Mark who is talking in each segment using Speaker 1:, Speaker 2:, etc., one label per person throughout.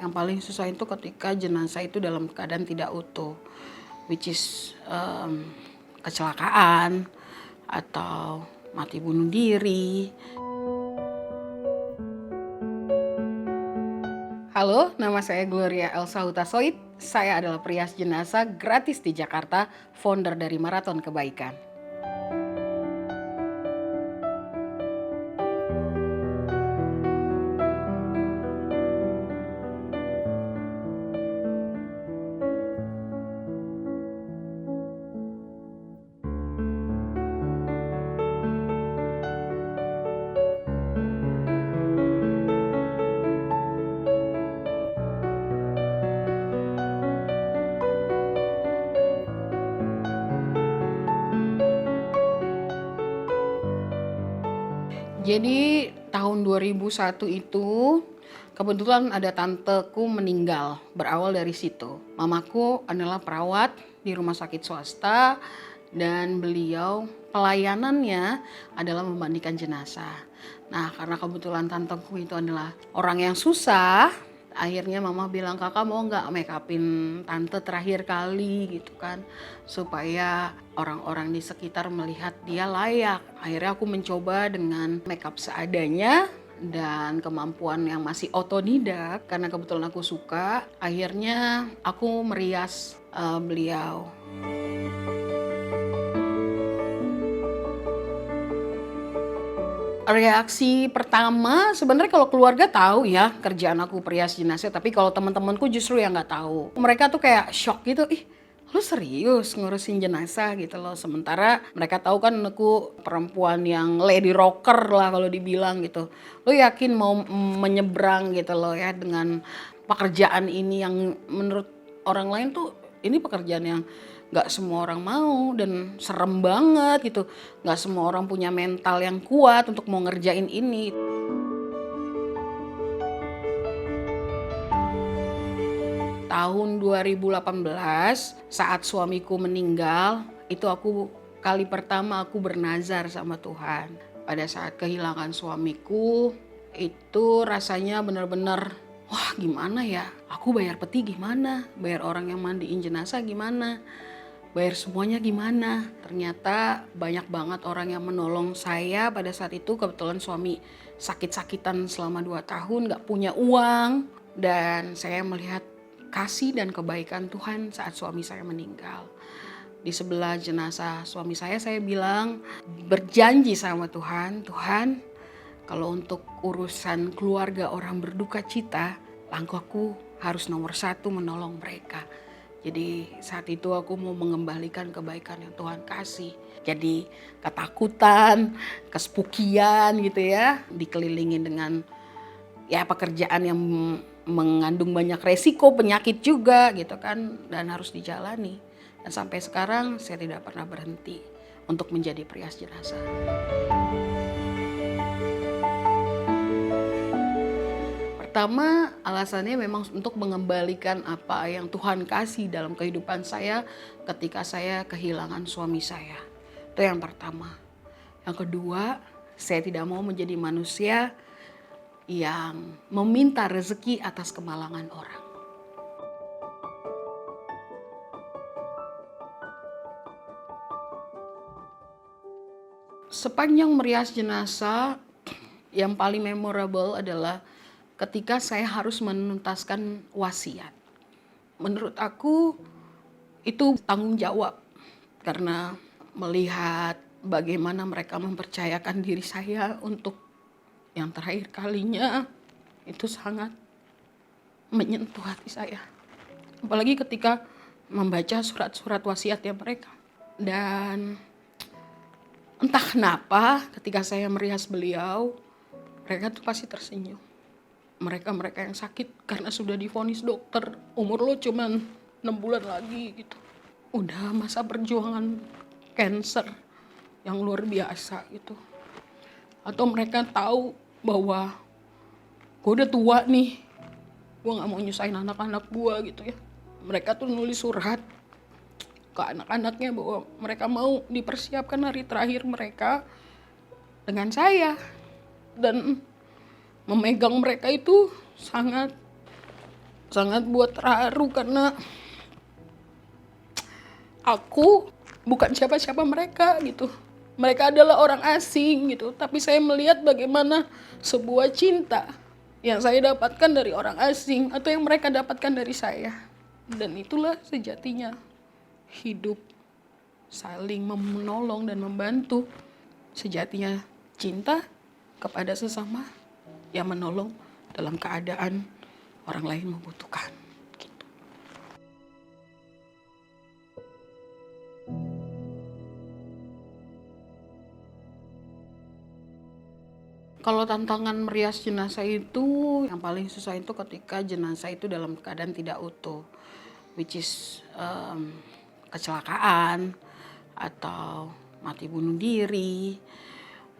Speaker 1: Yang paling susah itu ketika jenazah itu dalam keadaan tidak utuh, which is kecelakaan atau mati bunuh diri. Halo, nama saya Gloria Elsa Hutasoid. Saya adalah perias jenazah gratis di Jakarta, founder dari Maraton Kebaikan. Jadi tahun 2001 itu kebetulan ada tanteku meninggal, berawal dari situ. Mamaku adalah perawat di rumah sakit swasta dan beliau pelayanannya adalah memandikan jenazah. Nah, karena kebetulan tanteku itu adalah orang yang susah, akhirnya mama bilang, kakak mau nggak make upin tante terakhir kali gitu kan, supaya orang-orang di sekitar melihat dia layak. Akhirnya aku mencoba dengan make up seadanya dan kemampuan yang masih otodidak, karena kebetulan aku suka. Akhirnya aku merias beliau. Reaksi pertama sebenarnya kalau keluarga tahu ya kerjaan aku perias jenazah, tapi kalau teman-temanku justru yang nggak tahu. Mereka tuh kayak shock gitu, ih lu serius ngurusin jenazah gitu loh. Sementara mereka tahu kan aku perempuan yang lady rocker lah kalau dibilang gitu. Lu yakin mau menyeberang gitu loh ya dengan pekerjaan ini yang menurut orang lain tuh ini pekerjaan yang gak semua orang mau dan serem banget gitu. Gak semua orang punya mental yang kuat untuk mau ngerjain ini. Tahun 2018 saat suamiku meninggal, itu kali pertama aku bernazar sama Tuhan. Pada saat kehilangan suamiku, itu rasanya benar-benar, wah gimana ya, aku bayar peti gimana, bayar orang yang mandiin jenazah gimana, bayar semuanya gimana. Ternyata banyak banget orang yang menolong saya pada saat itu. Kebetulan suami sakit-sakitan selama 2 tahun, gak punya uang. Dan saya melihat kasih dan kebaikan Tuhan saat suami saya meninggal. Di sebelah jenazah suami saya bilang, berjanji sama Tuhan, Tuhan kalau untuk urusan keluarga orang berduka cita, langkahku harus nomor 1 menolong mereka. Jadi saat itu aku mau mengembalikan kebaikan yang Tuhan kasih. Jadi ketakutan, kespukian gitu ya, dikelilingi dengan ya pekerjaan yang mengandung banyak resiko, penyakit juga gitu kan, dan harus dijalani. Dan sampai sekarang saya tidak pernah berhenti untuk menjadi perias jenazah. Pertama, alasannya memang untuk mengembalikan apa yang Tuhan kasih dalam kehidupan saya ketika saya kehilangan suami saya. Itu yang pertama. Yang kedua, saya tidak mau menjadi manusia yang meminta rezeki atas kemalangan orang. Sepanjang merias jenazah, yang paling memorable adalah ketika saya harus menuntaskan wasiat. Menurut aku itu tanggung jawab, karena melihat bagaimana mereka mempercayakan diri saya untuk yang terakhir kalinya, itu sangat menyentuh hati saya. Apalagi ketika membaca surat-surat wasiatnya mereka. Dan entah kenapa ketika saya merias beliau, mereka tuh pasti tersenyum. Mereka yang sakit karena sudah divonis dokter, umur lo cuman 6 bulan lagi gitu. Udah masa perjuangan cancer yang luar biasa gitu. Atau mereka tahu bahwa gue udah tua nih, gue gak mau nyusahin anak-anak gue gitu ya. Mereka tuh nulis surat ke anak-anaknya bahwa mereka mau dipersiapkan hari terakhir mereka dengan saya. Dan memegang mereka itu sangat sangat buat terharu karena aku bukan siapa-siapa mereka gitu. Mereka adalah orang asing gitu, tapi saya melihat bagaimana sebuah cinta yang saya dapatkan dari orang asing atau yang mereka dapatkan dari saya. Dan itulah sejatinya hidup, saling menolong dan membantu. Sejatinya cinta kepada sesama yang menolong dalam keadaan orang lain membutuhkan. Kalau tantangan merias jenazah itu, yang paling susah itu ketika jenazah itu dalam keadaan tidak utuh, which is kecelakaan atau mati bunuh diri.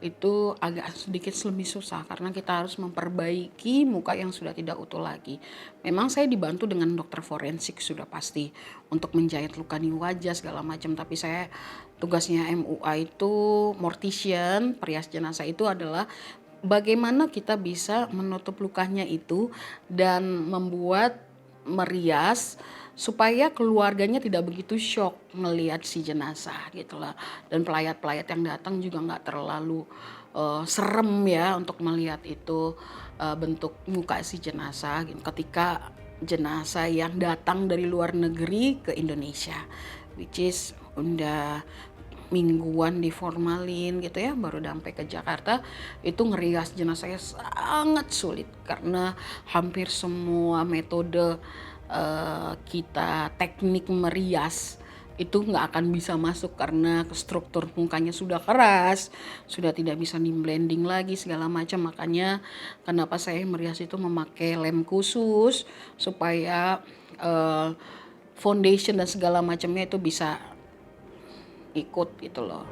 Speaker 1: Itu agak sedikit lebih susah karena kita harus memperbaiki muka yang sudah tidak utuh lagi. Memang saya dibantu dengan dokter forensik sudah pasti untuk menjahit luka di wajah segala macam, tapi saya tugasnya MUA itu mortician, perias jenazah itu adalah bagaimana kita bisa menutup lukanya itu dan membuat merias supaya keluarganya tidak begitu shock melihat si jenazah gitu lah. Dan pelayat-pelayat yang datang juga nggak terlalu serem ya untuk melihat itu bentuk muka si jenazah gitu. Ketika jenazah yang datang dari luar negeri ke Indonesia, which is udah mingguan di formalin gitu ya, baru sampai ke Jakarta, itu ngerias jenazahnya sangat sulit karena hampir semua metode kita teknik merias itu nggak akan bisa masuk karena struktur mukanya sudah keras, sudah tidak bisa di blending lagi segala macam. Makanya kenapa saya merias itu memakai lem khusus supaya foundation dan segala macamnya itu bisa ikut gitu loh.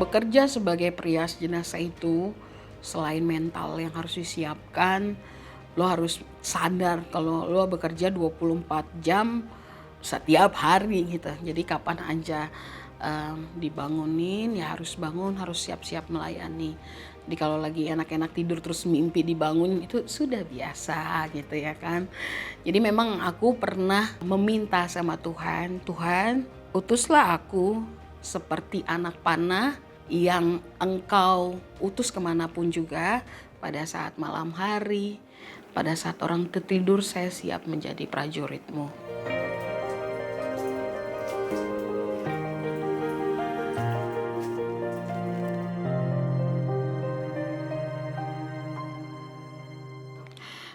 Speaker 1: Bekerja sebagai perias jenazah itu selain mental yang harus disiapkan, lo harus sadar kalau lo bekerja 24 jam setiap hari gitu. Jadi kapan aja dibangunin ya harus bangun, harus siap-siap melayani. Jadi kalau lagi enak-enak tidur terus mimpi dibangun itu sudah biasa gitu ya kan. Jadi memang aku pernah meminta sama Tuhan, Tuhan utuslah aku seperti anak panah yang engkau utus kemanapun juga pada saat malam hari, pada saat orang tertidur saya siap menjadi prajuritmu.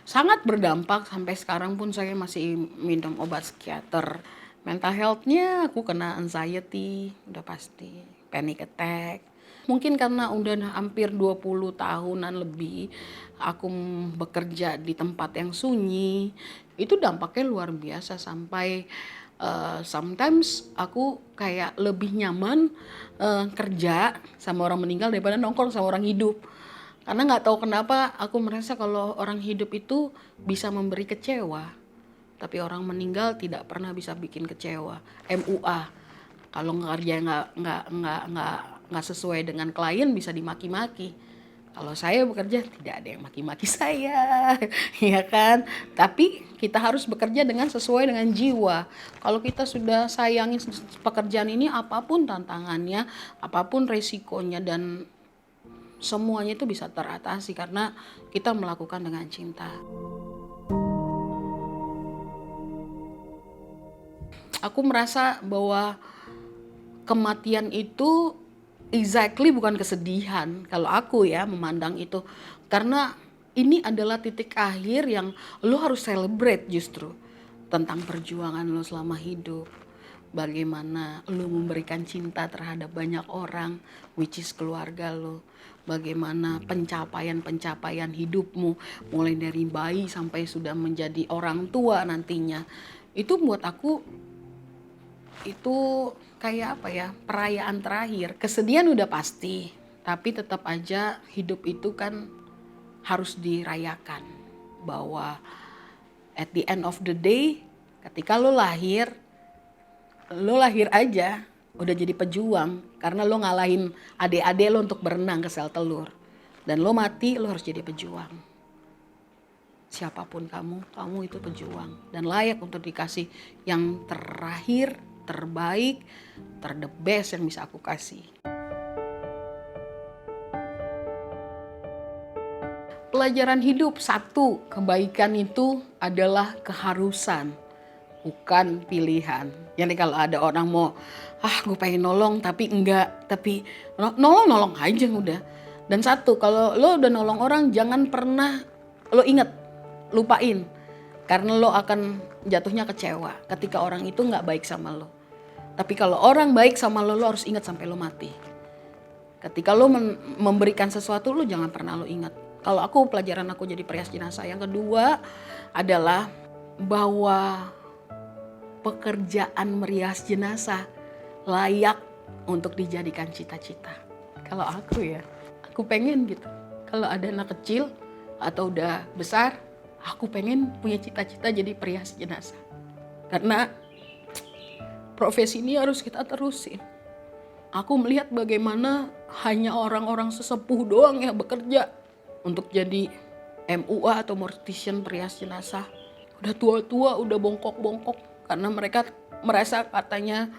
Speaker 1: Sangat berdampak, sampai sekarang pun saya masih minum obat psikiater. Mental health-nya aku kena anxiety, udah pasti, panic attack. Mungkin karena udah hampir 20 tahunan lebih aku bekerja di tempat yang sunyi, itu dampaknya luar biasa sampai sometimes aku kayak lebih nyaman kerja sama orang meninggal daripada nongkrong sama orang hidup. Karena nggak tahu kenapa aku merasa kalau orang hidup itu bisa memberi kecewa, tapi orang meninggal tidak pernah bisa bikin kecewa. MUA, kalau kerja nggak sesuai dengan klien bisa dimaki-maki. Kalau saya bekerja tidak ada yang maki-maki saya, ya kan? Tapi kita harus bekerja dengan sesuai dengan jiwa. Kalau kita sudah sayangin pekerjaan ini, apapun tantangannya, apapun resikonya dan semuanya itu bisa teratasi karena kita melakukan dengan cinta. Aku merasa bahwa kematian itu exactly bukan kesedihan kalau aku ya memandang itu. Karena ini adalah titik akhir yang lo harus celebrate justru tentang perjuangan lo selama hidup. Bagaimana lo memberikan cinta terhadap banyak orang, which is keluarga lo. Bagaimana pencapaian-pencapaian hidupmu, mulai dari bayi sampai sudah menjadi orang tua nantinya. Itu buat aku, itu kayak apa ya, perayaan terakhir. Kesedihan udah pasti, tapi tetap aja hidup itu kan harus dirayakan. bahwa at the end of the day ketika lo lahir aja udah jadi pejuang karena lo ngalahin adik-adik lo untuk berenang ke sel telur. Dan lo mati, lo harus jadi pejuang. Siapapun kamu itu pejuang. Dan layak untuk dikasih yang terakhir, terbaik, the best yang bisa aku kasih. Pelajaran hidup, satu, kebaikan itu adalah keharusan, bukan pilihan. Jadi kalau ada orang mau, gue pengen nolong tapi enggak, tapi nolong aja udah. Dan satu, kalau lo udah nolong orang jangan pernah lo inget, lupain. Karena lo akan jatuhnya kecewa ketika orang itu gak baik sama lo. Tapi kalau orang baik sama lo, lo harus inget sampai lo mati. Ketika lo memberikan sesuatu, lo jangan pernah lo inget. Kalau pelajaran aku jadi perias jenazah. Yang kedua adalah bahwa pekerjaan merias jenazah layak untuk dijadikan cita-cita. Kalau aku pengen gitu. Kalau ada anak kecil atau udah besar, aku pengen punya cita-cita jadi perias jenazah. Karena profesi ini harus kita terusin. Aku melihat bagaimana hanya orang-orang sesepuh doang yang bekerja untuk jadi MUA atau mortician perias jenazah. Udah tua-tua, udah bongkok-bongkok. Karena mereka merasa katanya,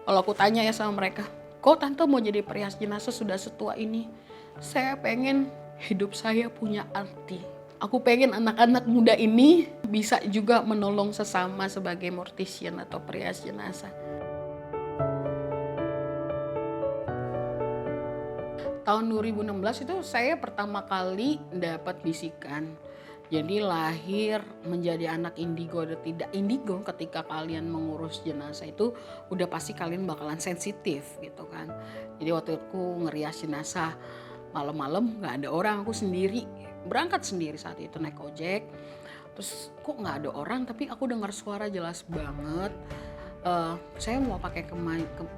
Speaker 1: kalau aku tanya ya sama mereka, kok tante mau jadi perias jenazah sudah setua ini? Saya pengen hidup saya punya arti. Aku pengen anak-anak muda ini bisa juga menolong sesama sebagai mortician atau perias jenazah. Tahun 2016 itu saya pertama kali dapat bisikan. Jadi lahir menjadi anak indigo atau tidak indigo ketika kalian mengurus jenazah itu udah pasti kalian bakalan sensitif gitu kan. Jadi waktu aku ngerias jenazah malam-malam gak ada orang, aku sendiri, berangkat sendiri saat itu naik ojek. Terus kok gak ada orang tapi aku dengar suara jelas banget. Saya mau pakai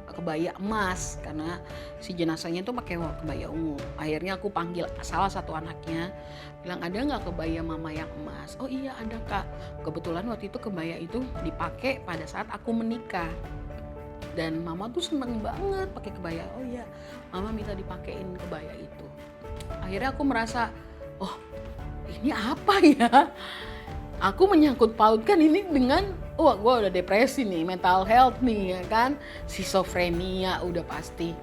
Speaker 1: kebaya emas karena si jenazahnya itu pakai kebaya ungu. Akhirnya aku panggil salah satu anaknya, bilang ada nggak kebaya mama yang emas? Oh iya ada kak. Kebetulan waktu itu kebaya itu dipakai pada saat aku menikah. Dan mama tuh seneng banget pakai kebaya. Oh iya, mama minta dipakein kebaya itu. Akhirnya aku merasa, oh ini apa ya? Aku menyangkut pautkan ini dengan, gue udah depresi nih, mental health nih ya kan, schizophrenia udah pasti.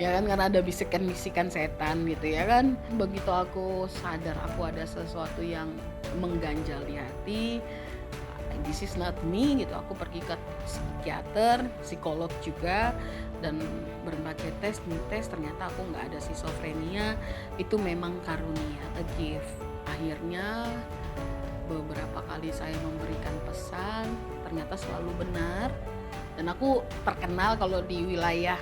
Speaker 1: Ya kan, karena ada bisikan-bisikan setan gitu ya kan. Begitu aku sadar aku ada sesuatu yang mengganjal di hati, this is not me gitu, aku pergi ke psikiater, psikolog juga, dan berbagai tes, ternyata aku nggak ada schizophrenia, itu memang karunia, a gift. Akhirnya beberapa kali saya memberikan pesan, ternyata selalu benar, dan aku terkenal kalau di wilayah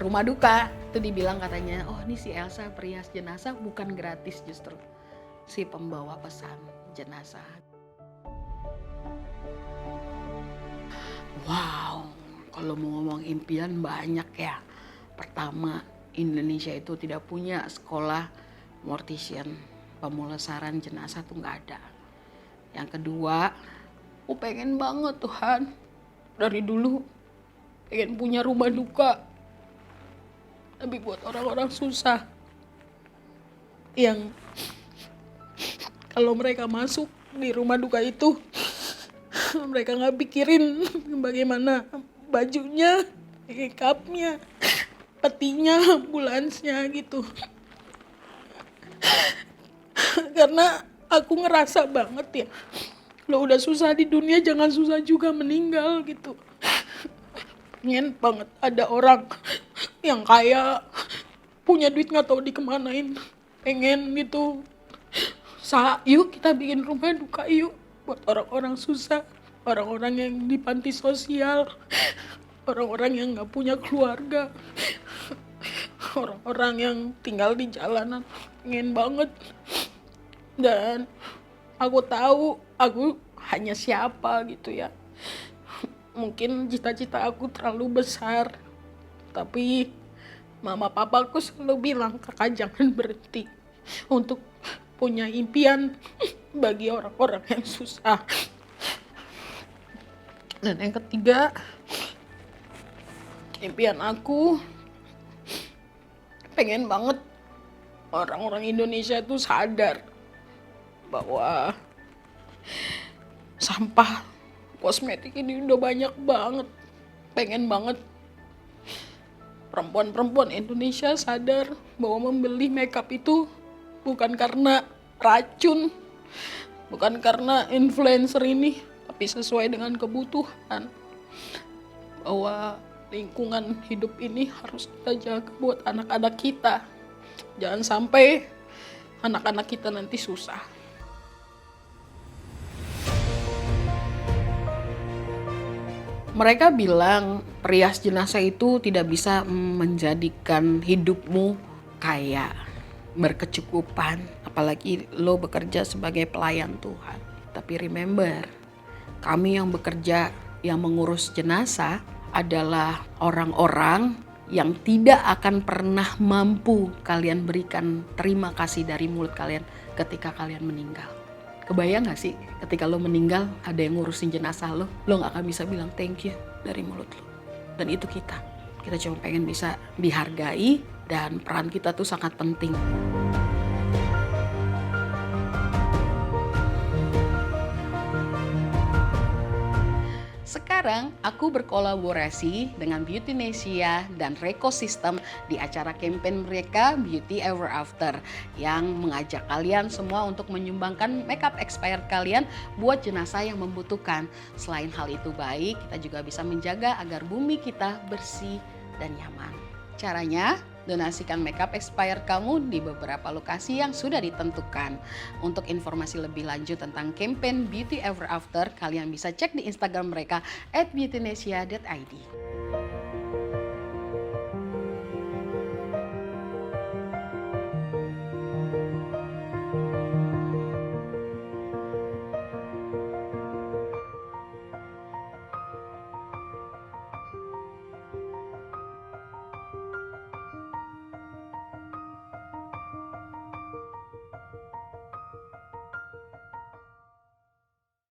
Speaker 1: rumah duka itu dibilang katanya, oh ini si Elsa perias jenazah bukan gratis justru, si pembawa pesan jenazah. Wow, kalau mau ngomong impian banyak ya. Pertama, Indonesia itu tidak punya sekolah mortician, pemulasaran jenazah tuh nggak ada. Yang kedua, aku pengen banget Tuhan, dari dulu pengen punya rumah duka, tapi buat orang-orang susah, yang kalau mereka masuk di rumah duka itu mereka nggak pikirin bagaimana bajunya, makeupnya, petinya, ambulansnya gitu. Karena aku ngerasa banget ya, lo udah susah di dunia jangan susah juga meninggal gitu. Pengen banget ada orang yang kaya, punya duit nggak tahu dikemanain, pengen gitu. Yuk kita bikin rumah duka yuk buat orang-orang susah, orang-orang yang di panti sosial, orang-orang yang nggak punya keluarga, orang-orang yang tinggal di jalanan. Pengen banget. Dan aku tahu aku hanya siapa gitu ya. Mungkin cita-cita aku terlalu besar, tapi mama papaku selalu bilang, kakak jangan berhenti untuk punya impian bagi orang-orang yang susah. Dan yang ketiga, impian aku pengen banget orang-orang Indonesia tuh sadar bahwa sampah kosmetik ini udah banyak banget. Pengen banget perempuan-perempuan Indonesia sadar bahwa membeli makeup itu bukan karena racun, bukan karena influencer ini, tapi sesuai dengan kebutuhan. Bahwa lingkungan hidup ini harus kita jaga buat anak-anak kita. Jangan sampai anak-anak kita nanti susah. Mereka bilang perias jenazah itu tidak bisa menjadikan hidupmu kaya, berkecukupan, apalagi lo bekerja sebagai pelayan Tuhan. Tapi remember, kami yang bekerja, yang mengurus jenazah adalah orang-orang yang tidak akan pernah mampu kalian berikan terima kasih dari mulut kalian ketika kalian meninggal. Kebayang gak sih ketika lo meninggal ada yang ngurusin jenazah lo gak akan bisa bilang thank you dari mulut lo. Dan itu kita cuma pengen bisa dihargai dan peran kita tuh sangat penting. Sekarang aku berkolaborasi dengan Beautynesia dan Recosystem di acara campaign mereka Beauty Ever After yang mengajak kalian semua untuk menyumbangkan makeup expired kalian buat jenazah yang membutuhkan. Selain hal itu baik, kita juga bisa menjaga agar bumi kita bersih dan nyaman. Caranya, donasikan makeup expired kamu di beberapa lokasi yang sudah ditentukan. Untuk informasi lebih lanjut tentang campaign Beauty Ever After, kalian bisa cek di Instagram mereka @beautynesia.id.